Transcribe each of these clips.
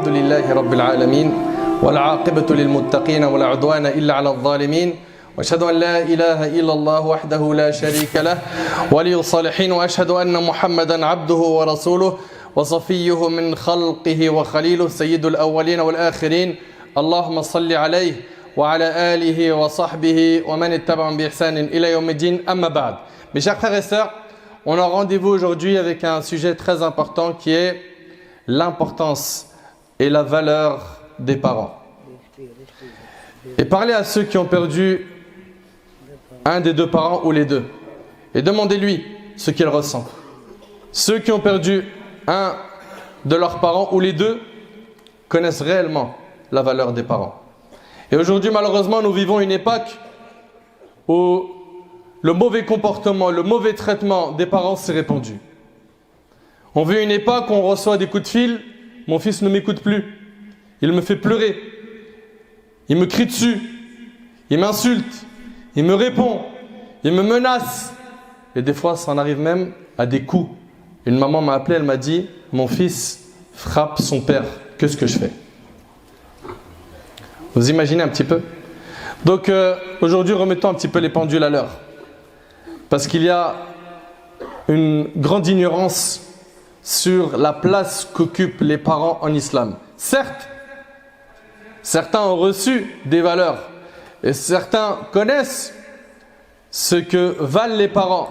لله رب العالمين والعاقبة للمتقين ولا عدوان إلا على الظالمين وأشهد أن لا إله إلا الله وحده لا شريك له ولي الصالحين وأشهد أن محمدا عبده ورسوله وصفيه من خلقه وخليله سيد الأولين والآخرين اللهم صل عليه وعلى آله وصحبه ومن اتبعهم بإحسان إلى يوم الدين أما بعد. Mes chers frères et sœurs, on a rendez-vous aujourd'hui avec un sujet très important qui est l'importance et la valeur des parents. Et parlez à ceux qui ont perdu un des deux parents ou les deux et demandez-lui ce qu'il ressent. Ceux qui ont perdu un de leurs parents ou les deux connaissent réellement la valeur des parents. Et aujourd'hui, malheureusement, nous vivons une époque où le mauvais comportement, le mauvais traitement des parents s'est répandu. On vit une époque où on reçoit des coups de fil, mon fils ne m'écoute plus, il me fait pleurer, il me crie dessus, il m'insulte, il me répond, il me menace. Et des fois, ça en arrive même à des coups. Une maman m'a appelé, elle m'a dit, mon fils frappe son père, qu'est-ce que je fais? Vous imaginez un petit peu? Donc aujourd'hui, remettons un petit peu les pendules à l'heure. Parce qu'il y a une grande ignorance sur la place qu'occupent les parents en islam. Certes, certains ont reçu des valeurs et certains connaissent ce que valent les parents.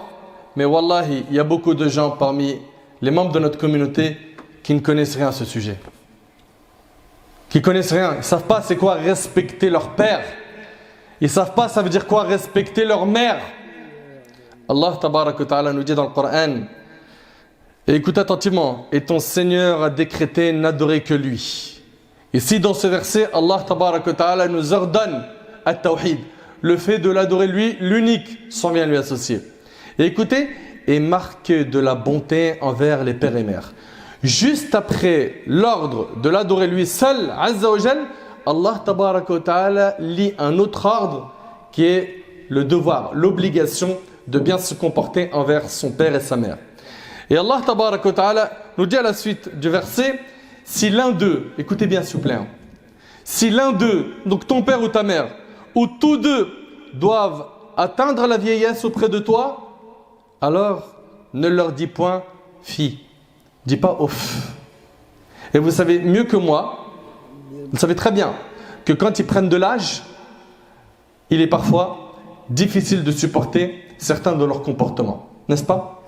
Mais wallahi, il y a beaucoup de gens parmi les membres de notre communauté qui ne connaissent rien à ce sujet. Qui connaissent rien, ils ne savent pas c'est quoi respecter leur père. Ils ne savent pas ça veut dire quoi respecter leur mère. Allah tabaraka wa ta'ala nous dit dans le Coran, et écoute attentivement, et ton Seigneur a décrété n'adorer que lui. Ici dans ce verset, Allah tabaraka wa ta'ala nous ordonne at-tawhid, le fait de l'adorer lui, l'unique, sans bien lui associer. Et écoutez, et marquer de la bonté envers les pères et mères. Juste après l'ordre de l'adorer lui seul, Azza wa Jal, Allah tabaraka wa ta'ala lit un autre ordre qui est le devoir, l'obligation de bien se comporter envers son père et sa mère. Et Allah tabaraka wa ta'ala nous dit à la suite du verset, si l'un d'eux, écoutez bien s'il vous plaît, si l'un d'eux, donc ton père ou ta mère, ou tous deux doivent atteindre la vieillesse auprès de toi, alors ne leur dis point fi. Dis pas ouf. Et vous savez mieux que moi, vous savez très bien que quand ils prennent de l'âge, il est parfois difficile de supporter certains de leurs comportements, n'est-ce pas?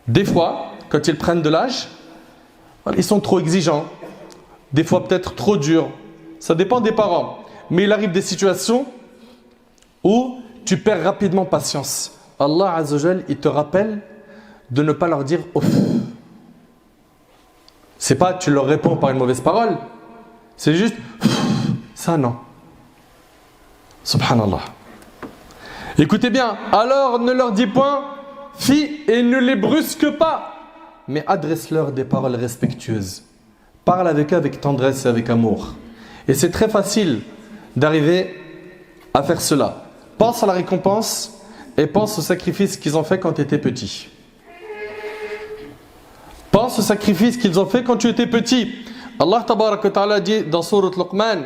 Des fois, quand ils prennent de l'âge, ils sont trop exigeants, des fois peut-être trop durs, ça dépend des parents. Mais il arrive des situations où tu perds rapidement patience. Allah Azza wa Jal, il te rappelle de ne pas leur dire ouf. C'est pas tu leur réponds par une mauvaise parole, c'est juste ça non. Subhanallah. Écoutez bien, alors ne leur dis point fi et ne les brusque pas, mais adresse-leur des paroles respectueuses. Parle avec eux avec tendresse et avec amour. Et c'est très facile d'arriver à faire cela. Pense à la récompense et pense au sacrifice qu'ils ont fait quand tu étais petit. Pense au sacrifice qu'ils ont fait quand tu étais petit. Allah tabaraka wa ta'ala dit dans Sourate Luqman,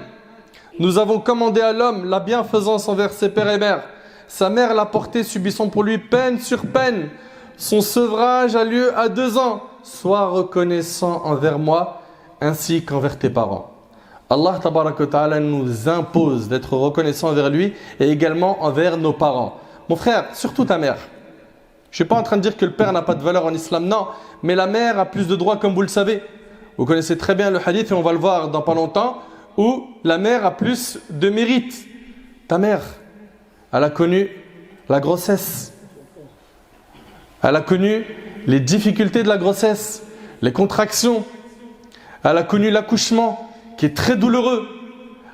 nous avons commandé à l'homme la bienfaisance envers ses pères et mères. Sa mère l'a porté, subissant pour lui peine sur peine. Son sevrage a lieu à 2 ans. Sois reconnaissant envers moi ainsi qu'envers tes parents. Allah tabaraka wa ta'ala nous impose d'être reconnaissant envers lui et également envers nos parents. Mon frère, surtout ta mère. Je ne suis pas en train de dire que le père n'a pas de valeur en islam, non. Mais la mère a plus de droits comme vous le savez. Vous connaissez très bien le hadith et on va le voir dans pas longtemps où la mère a plus de mérite. Ta mère, elle a connu la grossesse. Elle a connu les difficultés de la grossesse, les contractions. Elle a connu l'accouchement qui est très douloureux.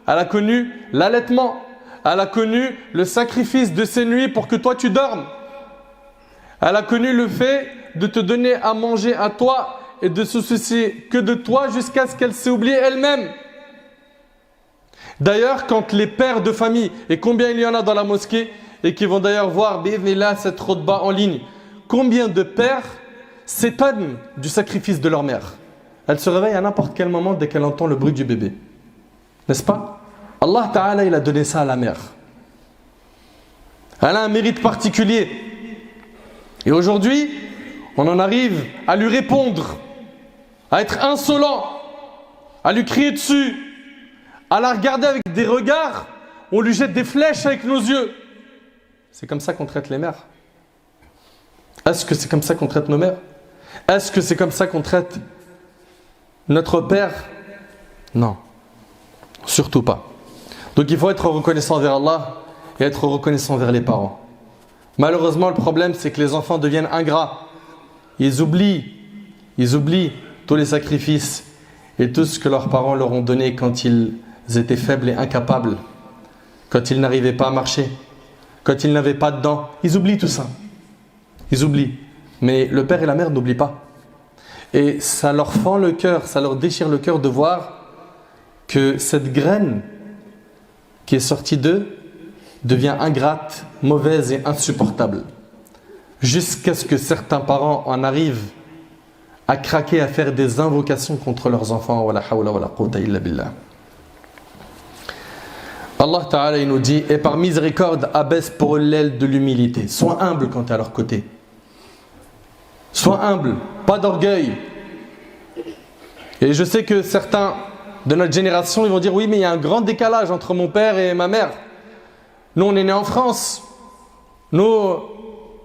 Elle a connu l'allaitement. Elle a connu le sacrifice de ses nuits pour que toi tu dormes. Elle a connu le fait de te donner à manger à toi et de se soucier que de toi jusqu'à ce qu'elle s'est oubliée elle-même. D'ailleurs, quand les pères de famille, et combien il y en a dans la mosquée, et qui vont d'ailleurs voir bi'idhnillah cette khutba en ligne, combien de pères s'étonnent du sacrifice de leur mère? elle se réveille à n'importe quel moment dès qu'elle entend le bruit du bébé. N'est-ce pas? Allah Ta'ala, il a donné ça à la mère. Elle a un mérite particulier. Et aujourd'hui, on en arrive à lui répondre, à être insolent, à lui crier dessus, à la regarder avec des regards, on lui jette des flèches avec nos yeux. C'est comme ça qu'on traite les mères? Est-ce que c'est comme ça qu'on traite nos mères? Est-ce que c'est comme ça qu'on traite notre père? Non, surtout pas. Donc il faut être reconnaissant vers Allah et être reconnaissant vers les parents. Malheureusement, le problème, c'est que les enfants deviennent ingrats. Ils oublient tous les sacrifices et tout ce que leurs parents leur ont donné quand ils étaient faibles et incapables, quand ils n'arrivaient pas à marcher, quand ils n'avaient pas de dents. Ils oublient tout ça. Ils oublient. Mais le père et la mère n'oublient pas. Et ça leur fend le cœur, ça leur déchire le cœur de voir que cette graine qui est sortie d'eux devient ingrate, mauvaise et insupportable. Jusqu'à ce que certains parents en arrivent à craquer, à faire des invocations contre leurs enfants. Wala hawla wala quwwata illa billah. Allah Ta'ala il nous dit, et par miséricorde abaisse pour eux l'aile de l'humilité. Sois humble quand tu es à leur côté. Sois humble, pas d'orgueil. Et je sais que certains de notre génération, ils vont dire, oui, mais il y a un grand décalage entre mon père et ma mère. Nous, on est nés en France. Nous,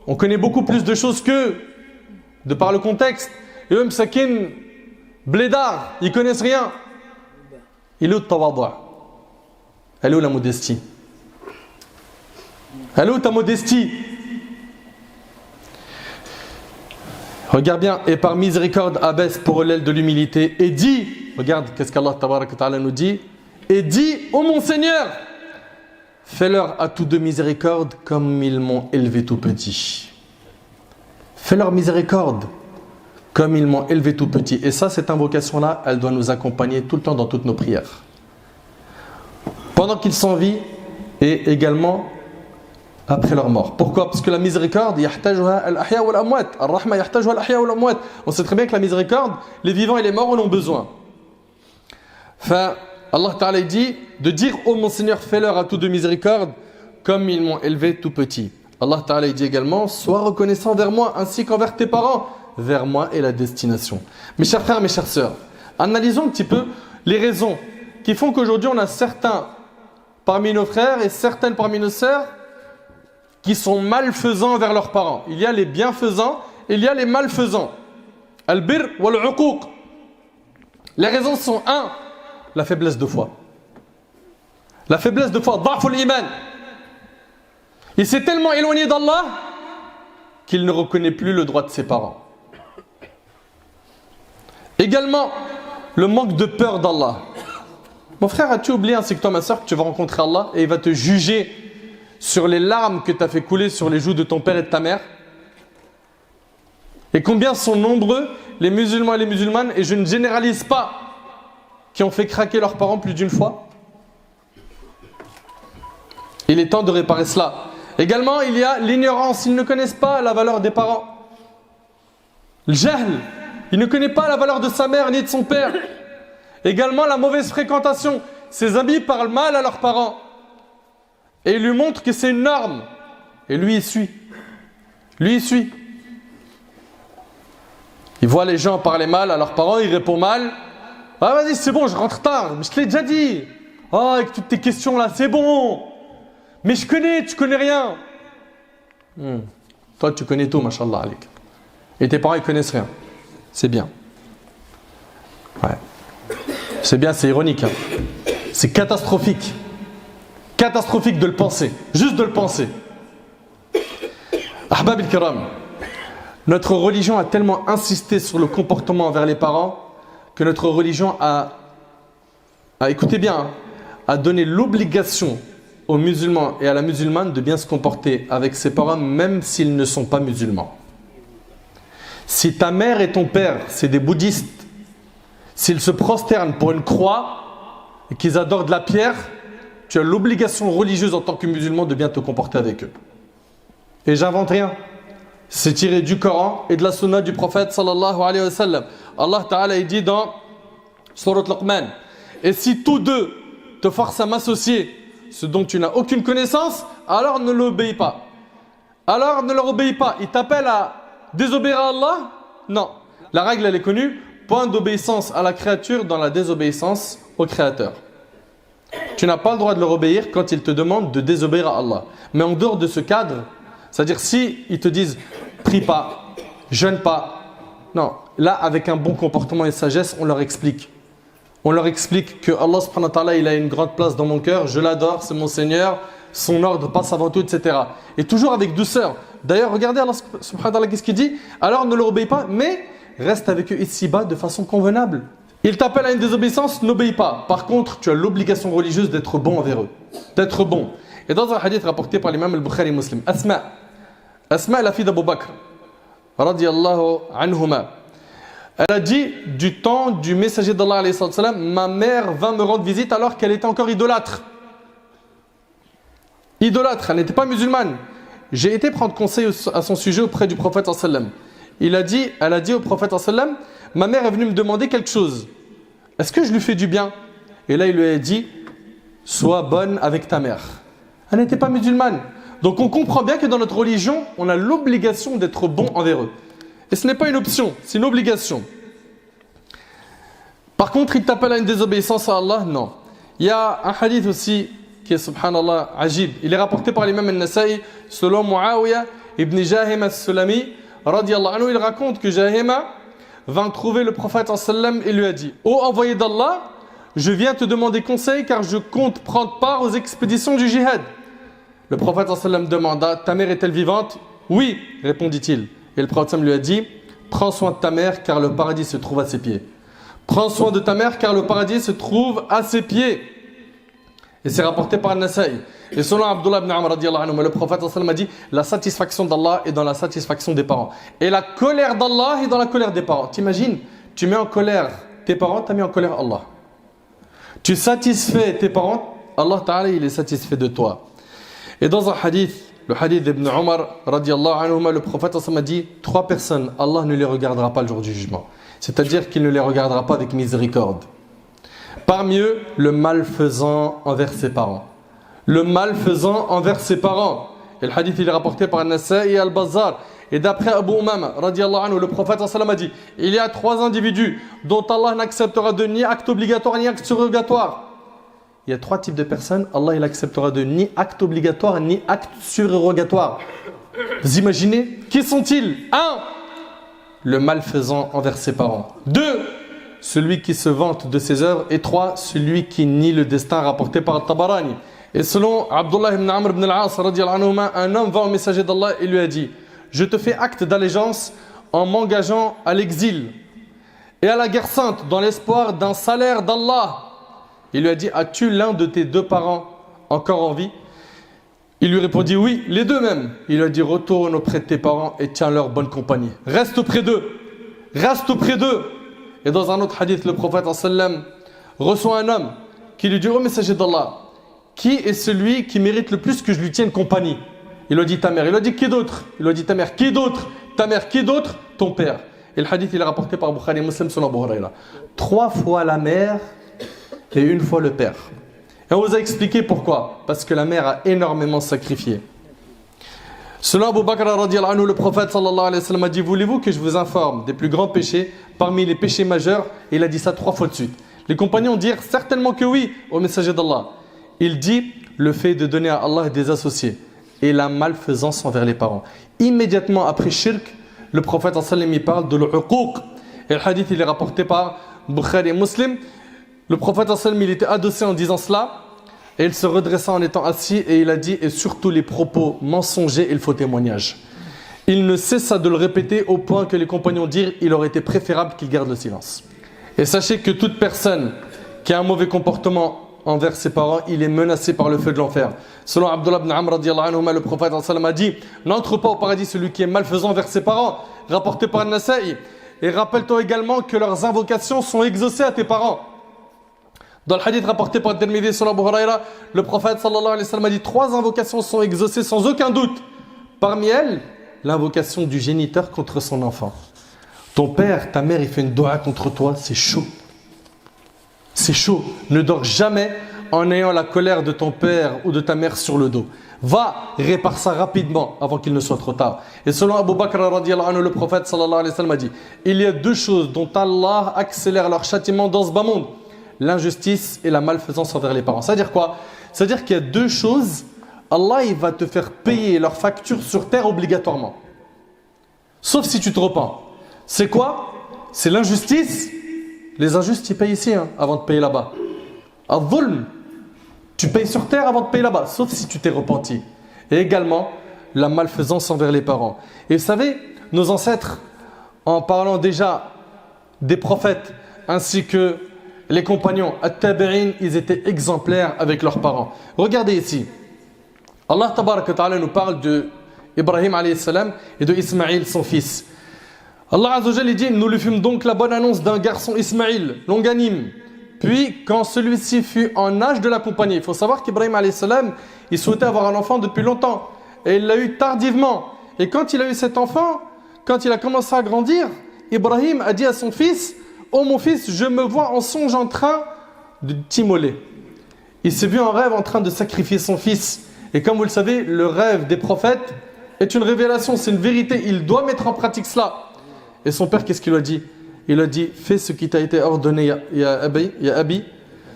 on connaît beaucoup plus de choses qu'eux, de par le contexte. Et eux, Msakin, blédard, ils connaissent rien. Il est où le tawadua? Elle est où la modestie? Elle est où ta modestie? Regarde bien, et par miséricorde abaisse pour l'aile de l'humilité et dit, regarde qu'est-ce qu'Allah Ta'ala nous dit, et dit, ô mon Seigneur, fais-leur à tous deux miséricorde comme ils m'ont élevé tout petit. Fais-leur miséricorde comme ils m'ont élevé tout petit. Et ça, cette invocation-là, elle doit nous accompagner tout le temps dans toutes nos prières. Pendant qu'ils sont en vie et également après leur mort. Pourquoi? Parce que la miséricorde, on sait très bien que la miséricorde, les vivants et les morts en ont besoin. Enfin, Allah Ta'ala dit de dire ô mon Seigneur, fais-leur à tous deux miséricorde comme ils m'ont élevé tout petit. Allah Ta'ala dit également, sois reconnaissant vers moi ainsi qu'envers tes parents. Vers moi est la destination. Mes chers frères, mes chères sœurs, analysons un petit peu les raisons qui font qu'aujourd'hui on a certains parmi nos frères et certaines parmi nos sœurs qui sont malfaisants envers leurs parents. Il y a les bienfaisants et il y a les malfaisants. Al-bir wal-uquq. Les raisons sont 1. La faiblesse de foi. La faiblesse de foi, da'ful iman. Il s'est tellement éloigné d'Allah qu'il ne reconnaît plus le droit de ses parents. Également, le manque de peur d'Allah. Mon frère, as-tu oublié ainsi que toi, ma soeur, que tu vas rencontrer Allah et il va te juger sur les larmes que tu as fait couler sur les joues de ton père et de ta mère? Et combien sont nombreux les musulmans et les musulmanes, et je ne généralise pas, qui ont fait craquer leurs parents plus d'une fois? Il est temps de réparer cela. Également, il y a l'ignorance. Ils ne connaissent pas la valeur des parents. Le jahl. Il ne connaît pas la valeur de sa mère ni de son père. Également, la mauvaise fréquentation. Ses amis parlent mal à leurs parents. Et il lui montre que c'est une norme. Et lui, il suit. Lui, il suit. Il voit les gens parler mal à leurs parents, il répond mal. Ah, vas-y, c'est bon, je rentre tard. Mais je te l'ai déjà dit. Ah, avec toutes tes questions là, c'est bon. Mais je connais, tu connais rien. Toi, tu connais tout, mashallah alik. Et tes parents, ils connaissent rien. C'est bien. Ouais. C'est bien, c'est ironique. Hein. C'est catastrophique. Catastrophique de le penser. Juste de le penser. Ahbab al-Kiram, notre religion a tellement insisté sur le comportement envers les parents que notre religion écoutez bien, a donné l'obligation aux musulmans et à la musulmane de bien se comporter avec ses parents même s'ils ne sont pas musulmans. Si ta mère et ton père, c'est des bouddhistes, s'ils se prosternent pour une croix et qu'ils adorent de la pierre, tu as l'obligation religieuse en tant que musulman de bien te comporter avec eux. Et j'invente rien. C'est tiré du Coran et de la sunna du prophète sallallahu alayhi wa sallam. Allah Ta'ala il dit dans Surat Luqman, et si tous deux te forcent à m'associer ce dont tu n'as aucune connaissance, alors ne l'obéis pas. Alors ne leur obéis pas. Ils t'appellent à désobéir à Allah? Non. La règle elle est connue, point d'obéissance à la créature dans la désobéissance au Créateur. Tu n'as pas le droit de leur obéir quand ils te demandent de désobéir à Allah. Mais en dehors de ce cadre, c'est-à-dire si ils te disent prie pas, jeûne pas, non, là avec un bon comportement et sagesse, on leur explique. On leur explique que Allah subhanahu wa ta'ala, il a une grande place dans mon cœur, je l'adore, c'est mon Seigneur, son ordre passe avant tout, etc. Et toujours avec douceur. D'ailleurs, regardez Allah subhanahu wa ta'ala, qu'est-ce qu'il dit? Alors ne leur obéis pas, mais reste avec eux ici-bas de façon convenable. Ils t'appellent à une désobéissance, n'obéis pas. Par contre, tu as l'obligation religieuse d'être bon envers eux. D'être bon. Et dans un hadith rapporté par l'imam al-Bukhari Muslim, Asma, la fille d'Abu Bakr, radiyallahu anhuma, elle a dit, du temps du messager d'Allah, ma mère vint me rendre visite alors qu'elle était encore idolâtre. Idolâtre, elle n'était pas musulmane. J'ai été prendre conseil à son sujet auprès du prophète sallam. Elle a dit au prophète sallam, ma mère est venue me demander quelque chose. Est-ce que je lui fais du bien? Et là il lui a dit, sois bonne avec ta mère. Elle n'était pas musulmane. Donc on comprend bien que dans notre religion, on a l'obligation d'être bon envers eux. Et ce n'est pas une option, c'est une obligation. Par contre, il t'appelle à une désobéissance à Allah? Non. Il y a un hadith aussi qui est, subhanallah, ajib. Il est rapporté par l'imam al-Nasa'i selon Muawiyah ibn Jahim al-Sulami, radiyallahu anhu. Il raconte que Jahima vint trouver le prophète sallam et lui a dit, ô envoyé d'Allah, je viens te demander conseil car je compte prendre part aux expéditions du jihad. Le prophète sallam demanda, ta mère est-elle vivante? Oui, répondit-il. Et le prophète lui a dit, prends soin de ta mère car le paradis se trouve à ses pieds. Prends soin de ta mère car le paradis se trouve à ses pieds. Et c'est rapporté par Nasa'i. Et selon Abdullah ibn Amr, le prophète a dit, la satisfaction d'Allah est dans la satisfaction des parents. Et la colère d'Allah est dans la colère des parents. T'imagines, tu mets en colère tes parents, tu as mis en colère Allah. Tu satisfais tes parents, Allah Ta'ala il est satisfait de toi. Et dans un hadith, le hadith d'Ibn Omar, le prophète a dit, 3 personnes, Allah ne les regardera pas le jour du jugement. C'est-à-dire qu'il ne les regardera pas avec miséricorde. Parmi eux, le malfaisant envers ses parents. Le malfaisant envers ses parents. Et le hadith il est rapporté par Nasa'i et Al-Bazzar. Et d'après Abu Umama, le prophète a dit, il y a 3 individus dont Allah n'acceptera de ni acte obligatoire ni acte surrogatoire. Il y a 3 types de personnes, Allah il acceptera de ni acte obligatoire ni acte surrogatoire. Vous imaginez? Qui sont-ils? 1. Le malfaisant envers ses parents. 2. Celui qui se vante de ses œuvres. Et 3. Celui qui nie le destin rapporté par Tabarani. Et selon Abdullah ibn Amr ibn al-As, un homme va au messager d'Allah et lui a dit, je te fais acte d'allégeance en m'engageant à l'exil et à la guerre sainte dans l'espoir d'un salaire d'Allah. Il lui a dit, as-tu l'un de tes 2 parents encore en vie? Il lui répondit, oui, les 2 même. Il lui a dit, retourne auprès de tes parents et tiens leur bonne compagnie. Reste auprès d'eux. Reste auprès d'eux. Et dans un autre hadith, le prophète sallam reçoit un homme qui lui dit, ô messager d'Allah, qui est celui qui mérite le plus que je lui tienne compagnie? Il lui a dit ta mère. Il lui a dit qui d'autre? Il lui a dit ta mère. Qui d'autre? Ta mère. Qui d'autre? Ton père. Et le hadith il est rapporté par Bukhari Muslim selon Abu Huraira. 3 fois la mère et 1 fois le père. Et on vous a expliqué pourquoi. Parce que la mère a énormément sacrifié. Selon Abu Bakr radiyallahu anhu, le prophète sallallahu alayhi wa sallam a dit, voulez-vous que je vous informe des plus grands péchés parmi les péchés majeurs? Et il a dit ça 3 fois de suite. Les compagnons dirent certainement que oui au messager d'Allah. Il dit le fait de donner à Allah des associés et la malfaisance envers les parents. Immédiatement après shirk, le prophète sallallahu alayhi wa sallam parle de l'uquq. Et le hadith il est rapporté par Bukhari et Muslim. Le prophète sallallahu alayhi wa sallam il était adossé en disant cela et il se redressa en étant assis et il a dit, et surtout les propos mensongers et le faux témoignage. Il ne cessa de le répéter au point que les compagnons dirent, il aurait été préférable qu'il garde le silence. Et sachez que toute personne qui a un mauvais comportement envers ses parents, il est menacé par le feu de l'enfer. Selon Abdullah ibn Amr radiyallahu anhu, le prophète a dit, n'entre pas au paradis celui qui est malfaisant envers ses parents, rapporté par Nasa'i. Et rappelle-toi également que leurs invocations sont exaucées à tes parents. Dans le hadith rapporté par Tirmidhi sur Abu Huraira, le prophète sallallahu alayhi wa sallam a dit 3 invocations sont exaucées sans aucun doute. Parmi elles, l'invocation du géniteur contre son enfant. Ton père, ta mère, il fait une dua contre toi, c'est chaud. C'est chaud. Ne dors jamais en ayant la colère de ton père ou de ta mère sur le dos. Va, répare ça rapidement avant qu'il ne soit trop tard. Et selon Abu Bakr radiyallahu anhu, le prophète sallallahu alayhi wa sallam a dit, il y a deux choses dont Allah accélère leur châtiment dans ce bas monde: l'injustice et la malfaisance envers les parents. C'est-à-dire quoi? C'est-à-dire qu'il y a deux choses, Allah il va te faire payer leurs factures sur terre obligatoirement. Sauf si tu te repens. C'est quoi? C'est l'injustice. Les injustes, ils payent ici avant de payer là-bas. Al-Dhulm, tu payes sur terre avant de payer là-bas, sauf si tu t'es repenti. Et également, la malfaisance envers les parents. Et vous savez, nos ancêtres, en parlant déjà des prophètes, ainsi que les compagnons, at-tabi'in, ils étaient exemplaires avec leurs parents. Regardez ici. Allah tabaraka ta'ala nous parle de Ibrahim alayhi salam et de Ismaïl, son fils. Allah Azza wa Jalla dit, nous lui fîmes donc la bonne annonce d'un garçon Ismaïl, longanime. Puis, quand celui-ci fut en âge de l'accompagner, il faut savoir qu'Ibrahim alayhi salam, il souhaitait avoir un enfant depuis longtemps. Et il l'a eu tardivement. Et quand il a eu cet enfant, quand il a commencé à grandir, Ibrahim a dit à son fils, oh mon fils, je me vois en songe en train de t'immoler. Il s'est vu en rêve en train de sacrifier son fils. Et comme vous le savez, le rêve des prophètes est une révélation, c'est une vérité. Il doit mettre en pratique cela. Et son père, qu'est-ce qu'il lui a dit? Il a dit, fais ce qui t'a été ordonné, ya Abi.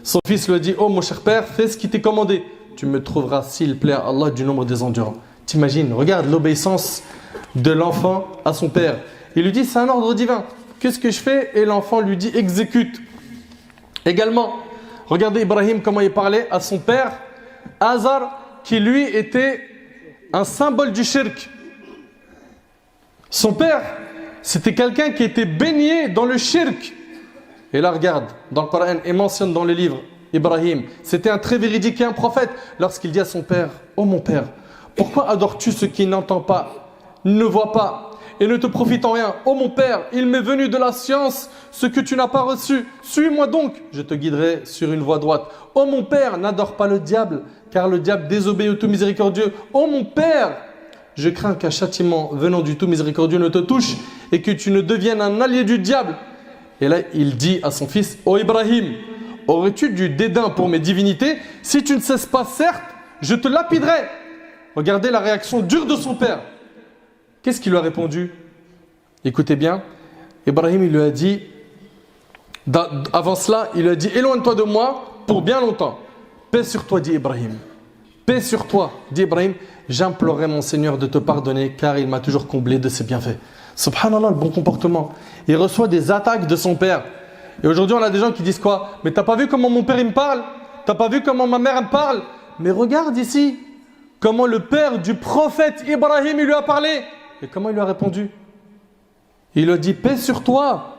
Son fils lui a dit, oh mon cher père, fais ce qui t'est commandé. Tu me trouveras, s'il plaît à Allah, du nombre des endurants. T'imagines, regarde l'obéissance de l'enfant à son père. Il lui dit, c'est un ordre divin. Qu'est-ce que je fais? Et l'enfant lui dit, exécute. Également, regardez Ibrahim comment il parlait à son père, Azar, qui lui était un symbole du shirk. Son père, c'était quelqu'un qui était baigné dans le shirk. Et là, regarde, dans le Coran, et mentionne dans le livre, Ibrahim, c'était un très véridique et un prophète, lorsqu'il dit à son père, oh mon père, pourquoi adores-tu ce qui n'entend pas, ne voit pas, et ne te profite en rien? Oh mon père, il m'est venu de la science ce que tu n'as pas reçu. Suis-moi donc, je te guiderai sur une voie droite. Oh mon père, n'adore pas le diable, car le diable désobéit au tout miséricordieux. Oh mon père, je crains qu'un châtiment venant du tout miséricordieux ne te touche et que tu ne deviennes un allié du diable. Et là, il dit à son fils, ô Ibrahim, aurais-tu du dédain pour mes divinités? Si tu ne cesses pas, certes, je te lapiderai. Regardez la réaction dure de son père. Qu'est-ce qu'il lui a répondu? Écoutez bien, Ibrahim, il lui a dit, avant cela, il lui a dit, éloigne-toi de moi pour bien longtemps. Paix sur toi, dit Ibrahim. Paix sur toi, dit Ibrahim. J'implorerai mon Seigneur de te pardonner car il m'a toujours comblé de ses bienfaits. Subhanallah, le bon comportement. Il reçoit des attaques de son père. Et aujourd'hui, on a des gens qui disent quoi? Mais t'as pas vu comment mon père il me parle? T'as pas vu comment ma mère me parle? Mais regarde ici, comment le père du prophète Ibrahim il lui a parlé. Et comment il lui a répondu? Il lui a dit, paix sur toi.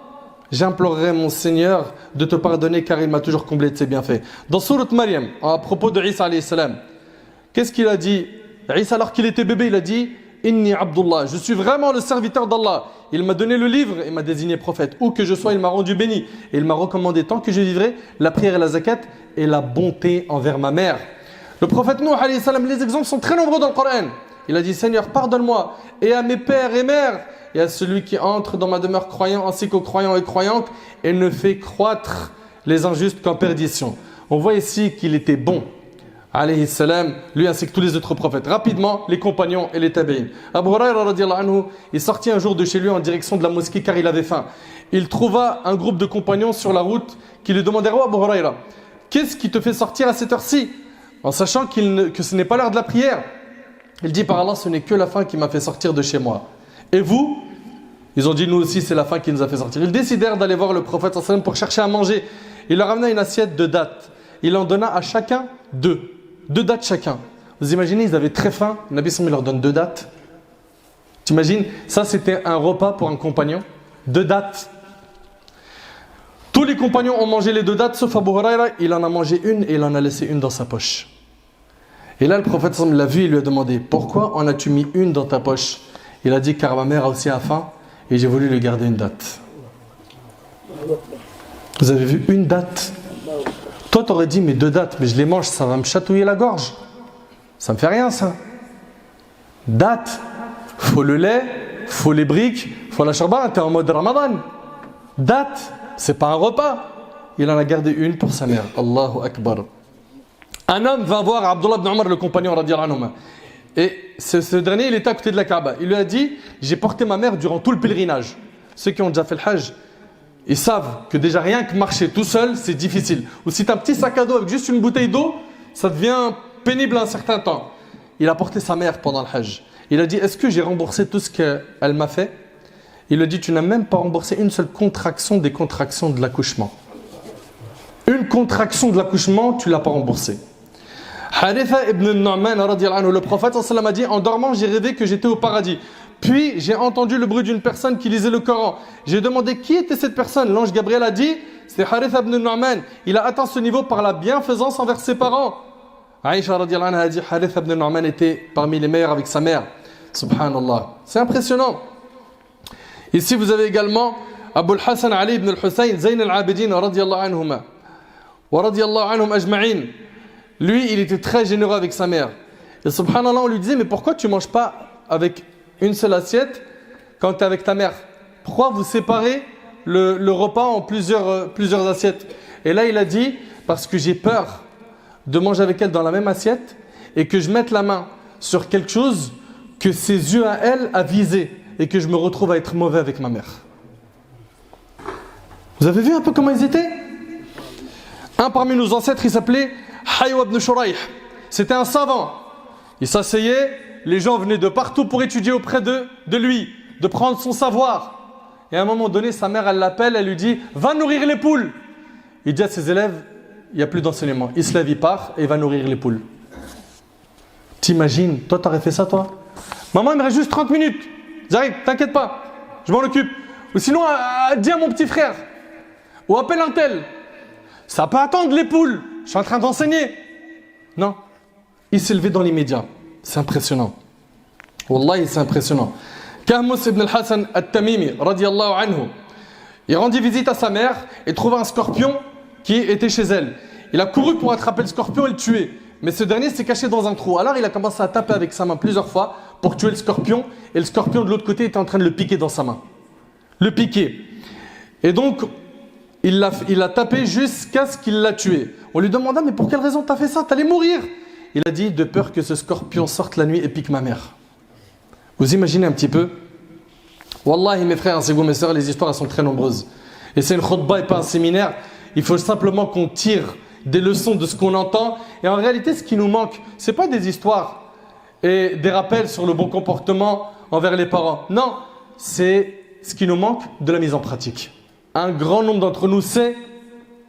J'implorerai mon Seigneur de te pardonner car il m'a toujours comblé de ses bienfaits. Dans Sourate Maryam, à propos de Isa alayhi salam, qu'est-ce qu'il a dit? Isa, alors qu'il était bébé, il a dit, Inni Abdullah, je suis vraiment le serviteur d'Allah. Il m'a donné le livre et m'a désigné prophète. Où que je sois, il m'a rendu béni. Et il m'a recommandé, tant que je vivrai, la prière et la zakat et la bonté envers ma mère. Le prophète Nuh alayhi salam, les exemples sont très nombreux dans le Coran. Il a dit, Seigneur, pardonne-moi et à mes pères et mères et à celui qui entre dans ma demeure croyant ainsi qu'aux croyants et croyantes et ne fait croître les injustes qu'en perdition. On voit ici qu'il était bon, alayhi salam, lui ainsi que tous les autres prophètes. Rapidement, les compagnons et les tabi'in. Abu Hurayra radiyallahu anhu, il sortit un jour de chez lui en direction de la mosquée car il avait faim. Il trouva un groupe de compagnons sur la route qui lui demandèrent, oh Abu Hurayra, qu'est-ce qui te fait sortir à cette heure-ci? En sachant que ce n'est pas l'heure de la prière. Il dit, par Allah, ce n'est que la faim qui m'a fait sortir de chez moi. Et vous? Ils ont dit, nous aussi, c'est la faim qui nous a fait sortir. Ils décidèrent d'aller voir le prophète sallam pour chercher à manger. Il leur amena une assiette de dattes. Il en donna à chacun deux dattes chacun. Vous imaginez, ils avaient très faim. Le Nabi sallam leur donne 2 dattes. T'imagines? Ça, c'était un repas pour un compagnon. 2 dattes. Tous les compagnons ont mangé les 2 dattes, sauf Abu Hurayra. Il en a mangé une et il en a laissé une dans sa poche. Et là, le prophète sallam l'a vu et lui a demandé, pourquoi en as-tu mis une dans ta poche? Il a dit, car ma mère a aussi faim et j'ai voulu lui garder une date. Vous avez vu, une date? Toi, tu aurais dit, mais 2 dates, mais je les mange, ça va me chatouiller la gorge. Ça me fait rien, ça. Date. faut le lait, faut les briques, faut la shorba. T'es en mode Ramadan. Date, c'est pas un repas. Il en a gardé une pour sa mère. Allahu Akbar. Un homme va voir Abdullah ibn Omar, le compagnon radiyallahu anhu. Et ce dernier, il était à côté de la Kaaba. Il lui a dit, j'ai porté ma mère durant tout le pèlerinage. Ceux qui ont déjà fait le Hajj, ils savent que déjà rien que marcher tout seul, c'est difficile. Ou si tu as un petit sac à dos avec juste une bouteille d'eau, ça devient pénible un certain temps. Il a porté sa mère pendant le Hajj. Il a dit, est-ce que j'ai remboursé tout ce qu'elle m'a fait? Il lui a dit, tu n'as même pas remboursé une seule contraction des contractions de l'accouchement. Une contraction de l'accouchement, tu ne l'as pas remboursée. Haritha ibn Nu'man, le prophète sallallahu a dit, en dormant, j'ai rêvé que j'étais au paradis. Puis, j'ai entendu le bruit d'une personne qui lisait le Coran. J'ai demandé qui était cette personne. L'ange Gabriel a dit, c'est Haritha ibn Nu'man. Il a atteint ce niveau par la bienfaisance envers ses parents. Aïcha radiyallahu anha a dit, Haritha ibn Nu'man était parmi les meilleurs avec sa mère. Subhanallah. C'est impressionnant. Ici, vous avez également Abu al-Hassan Ali ibn al-Hussein, Zayn al-Abidin, radiyallahu anhuma. Wa radiyallahu anhum ajma'in. Lui, il était très généreux avec sa mère. Et subhanallah, on lui disait, mais pourquoi tu ne manges pas avec une seule assiette quand tu es avec ta mère? Pourquoi vous séparez le repas en plusieurs assiettes? Et là, il a dit, parce que j'ai peur de manger avec elle dans la même assiette et que je mette la main sur quelque chose que ses yeux à elle a visé et que je me retrouve à être mauvais avec ma mère. Vous avez vu un peu comment ils étaient? Un parmi nos ancêtres, il s'appelait Haywa ibn Shuraih. C'était un savant. Il s'asseyait, les gens venaient de partout pour étudier auprès de lui, de prendre son savoir. Et à un moment donné, sa mère, elle l'appelle, elle lui dit « Va nourrir les poules !» Il dit à ses élèves « Il n'y a plus d'enseignement. » Il se lève, il part et il va nourrir les poules. T'imagines, toi, t'aurais fait ça, toi? Maman, il me reste juste 30 minutes. J'arrive, t'inquiète pas, je m'en occupe. Ou sinon, dis à mon petit frère. Ou appelle un tel. Ça peut attendre les poules. Je suis en train d'enseigner. Non. Il s'est levé dans l'immédiat. C'est impressionnant. Wallahi, c'est impressionnant. Kahmus ibn al-Hassan al-Tamimi, radiyallahu anhu, il rendit visite à sa mère et trouva un scorpion qui était chez elle. Il a couru pour attraper le scorpion et le tuer. Mais ce dernier s'est caché dans un trou. Alors il a commencé à taper avec sa main plusieurs fois pour tuer le scorpion. Et le scorpion de l'autre côté était en train de le piquer dans sa main. Le piquer. Et donc, il l'a tapé jusqu'à ce qu'il l'a tué. On lui demanda, mais pour quelle raison t'as fait ça? T'allais mourir. Il a dit, de peur que ce scorpion sorte la nuit et pique ma mère. Vous imaginez un petit peu? Wallahi, mes frères, c'est vous, mes sœurs, les histoires elles sont très nombreuses. Et c'est une khutbah et pas un séminaire. Il faut simplement qu'on tire des leçons de ce qu'on entend. Et en réalité, ce qui nous manque, ce n'est pas des histoires et des rappels sur le bon comportement envers les parents. Non, c'est ce qui nous manque de la mise en pratique. Un grand nombre d'entre nous sait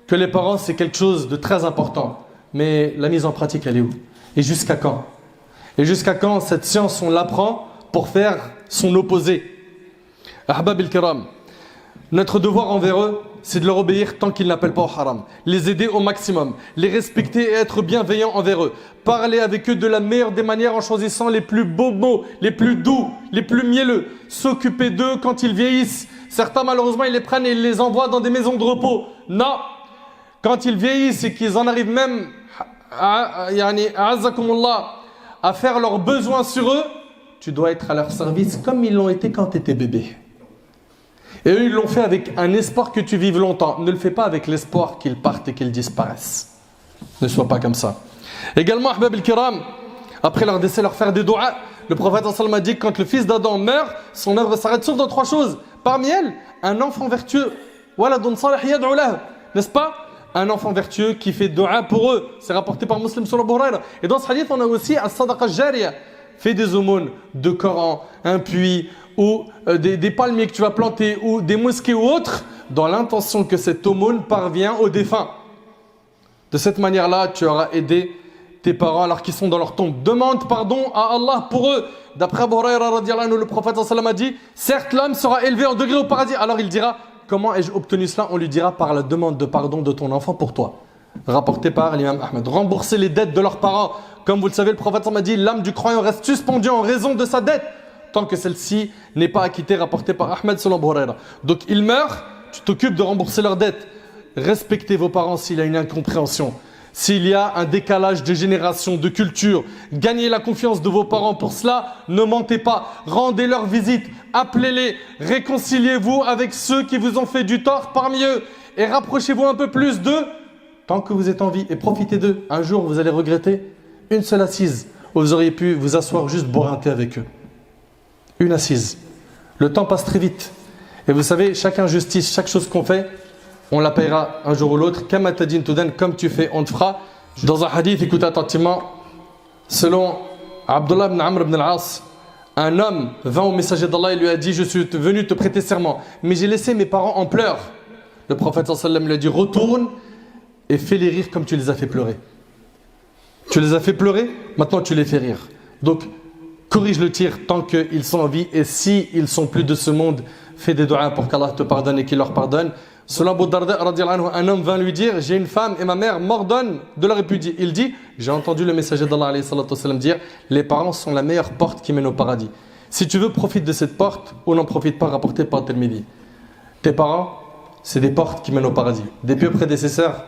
que les parents, c'est quelque chose de très important. Mais la mise en pratique, elle est où? Et jusqu'à quand? Et jusqu'à quand cette science, on l'apprend pour faire son opposé? Ahbab al-Kiram, notre devoir envers eux, c'est de leur obéir tant qu'ils n'appellent pas au haram. Les aider au maximum, les respecter et être bienveillants envers eux. Parler avec eux de la meilleure des manières en choisissant les plus beaux mots, les plus doux, les plus mielleux. S'occuper d'eux quand ils vieillissent. Certains, malheureusement, ils les prennent et ils les envoient dans des maisons de repos. Non! Quand ils vieillissent et qu'ils en arrivent même à faire leurs besoins sur eux, tu dois être à leur service comme ils l'ont été quand tu étais bébé. Et eux, ils l'ont fait avec un espoir que tu vives longtemps. Ne le fais pas avec l'espoir qu'ils partent et qu'ils disparaissent. Ne sois pas comme ça. Également, Ahbab al-Kiram, après leur décès, leur faire des doigts. Le prophète sallallahu a dit que quand le fils d'Adam meurt, son œuvre s'arrête sauf dans 3 choses. Parmi elles, un enfant vertueux. Waladun salih yad'u lahu. N'est-ce pas? Un enfant vertueux qui fait doua pour eux. C'est rapporté par Muslim sur Abu Huraira. Et dans ce hadith, on a aussi as-sadaqa jariya. Fais des aumônes de Coran, un puits, ou des palmiers que tu vas planter, ou des mosquées ou autres, dans l'intention que cette aumône parvient aux défunts. De cette manière-là, tu auras aidé tes parents alors qu'ils sont dans leur tombe. Demande pardon à Allah pour eux. D'après Abu Huraira radiyallahu anhu, le prophète sallallahu a dit, certes l'homme sera élevé en degré au paradis. Alors il dira, comment ai-je obtenu cela? On lui dira, par la demande de pardon de ton enfant pour toi. Rapporté par l'imam Ahmed. Rembourser les dettes de leurs parents. Comme vous le savez, le prophète m'a dit, l'âme du croyant reste suspendue en raison de sa dette, tant que celle-ci n'est pas acquittée, rapportée par Ahmed selon Abu Huraira. Donc ils meurent, tu t'occupes de rembourser leurs dettes. Respectez vos parents s'il y a une incompréhension. s'il y a un décalage de génération, de culture, gagnez la confiance de vos parents. Pour cela, ne mentez pas, rendez-leur visite, appelez-les, réconciliez-vous avec ceux qui vous ont fait du tort parmi eux et rapprochez-vous un peu plus d'eux tant que vous êtes en vie et profitez d'eux. Un jour, vous allez regretter une seule assise où vous auriez pu vous asseoir juste boire un thé avec eux. Une assise. Le temps passe très vite. Et vous savez, chaque injustice, chaque chose qu'on fait, on la paiera un jour ou l'autre. Comme tu fais, on te fera. Dans un hadith, écoutez attentivement, selon Abdullah ibn Amr ibn al-As, un homme vint au messager d'Allah et lui a dit: je suis venu te prêter serment, mais j'ai laissé mes parents en pleurs. Le prophète sallallahu alayhi wa sallam lui a dit: retourne et fais-les rire comme tu les as fait pleurer. Tu les as fait pleurer, maintenant tu les fais rire. Donc, corrige le tir tant qu'ils sont en vie, et s'ils sont plus de ce monde, fais des doigts pour qu'Allah te pardonne et qu'il leur pardonne. Selon Abu Darda, un homme vint lui dire: j'ai une femme et ma mère m'ordonnent de la répudier. Il dit: j'ai entendu le messager d'Allah alayhi salatu wasalam dire: les parents sont la meilleure porte qui mène au paradis. Si tu veux, profite de cette porte ou n'en profite pas, rapporté par Tirmidhi. Tes parents, c'est des portes qui mènent au paradis. Des pieux prédécesseurs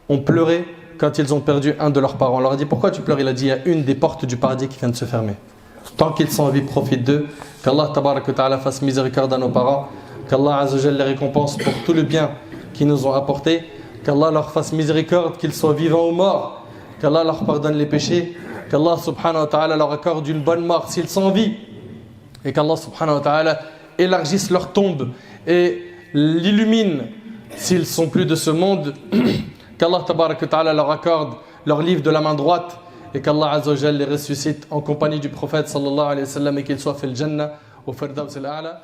ont pleuré quand ils ont perdu un de leurs parents. On leur a dit: pourquoi tu pleures? Il a dit: il y a une des portes du paradis qui vient de se fermer. Tant qu'ils sont en vie, profite d'eux. Qu'Allah tabarak wa ta'ala fasse miséricorde à nos parents. Qu'Allah Azza wa Jalla les récompense pour tout le bien qu'ils nous ont apporté. Qu'Allah leur fasse miséricorde, qu'ils soient vivants ou morts. Qu'Allah leur pardonne les péchés. Qu'Allah subhanahu wa ta'ala leur accorde une bonne mort s'ils sont en vie. Et qu'Allah subhanahu wa ta'ala élargisse leur tombe et l'illumine s'ils sont plus de ce monde. Qu'Allah tabarak wa ta'ala leur accorde leur livre de la main droite. Et qu'Allah Azza wa Jalla les ressuscite en compagnie du prophète sallallahu alayhi wa sallam et qu'ils soient fait le Jannah au Firdaus al-A'la.